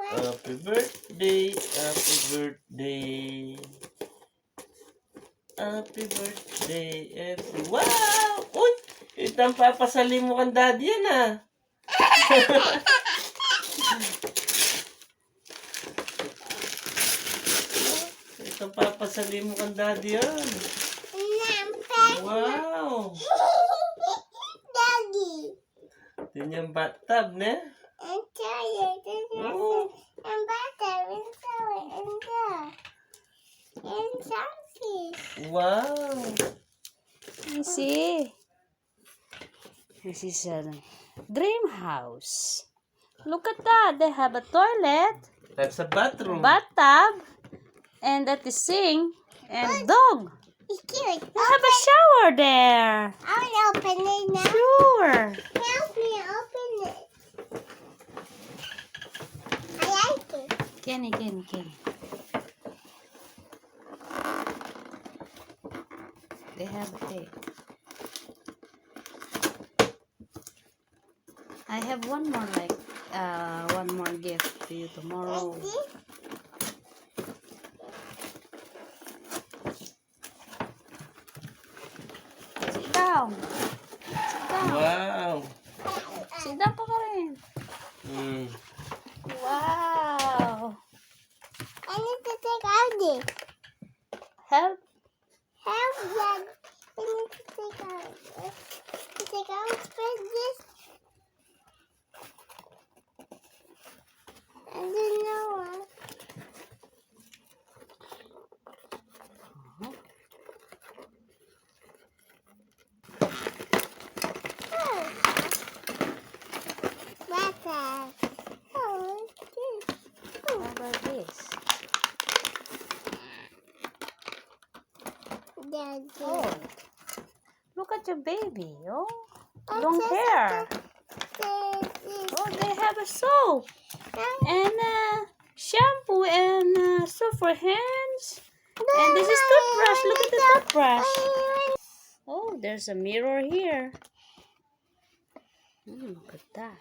Happy birthday, happy birthday. Happy birthday, Wow! Uy! Itang papasali mo kang daddy yan ah. Itang papasali mo kang daddy yan. Wow! Daddy. Yun yung bathtub, ne? And tired. Oh. And butter. And sour. And dog. And sunfish. Wow! This is a dream house. Look at that. They have a toilet, That's a bathroom. bathtub, and that is sink, and dog. It's cute. They have a shower there. I want to open it now. Sure. Help me open it. I like it. Kenny. They have a cake. I have one more gift to you tomorrow. What's this? Sit down. Wow! Sit down pa ka rin. Mm. Wow. I need to take out this. Help. Help, Dad. I need to take out. To take out this. I don't know what. Oh. What's that? Oh, what's this? How about this? Daddy. Oh, look at your baby. Oh, Oh, long this- hair. this- Oh, they have a soap and shampoo and soap for hands. And this is toothbrush. Look at the toothbrush. Oh, there's a mirror here. Look at that.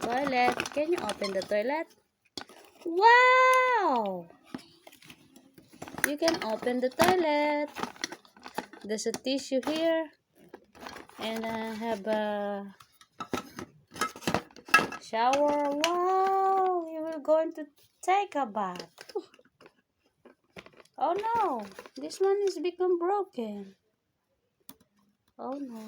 Toilet. Can you open the toilet? Wow! You can open the toilet. There's a tissue here. And I have a shower. Wow! You were going to take a bath. Oh no! This one is become broken. Oh no.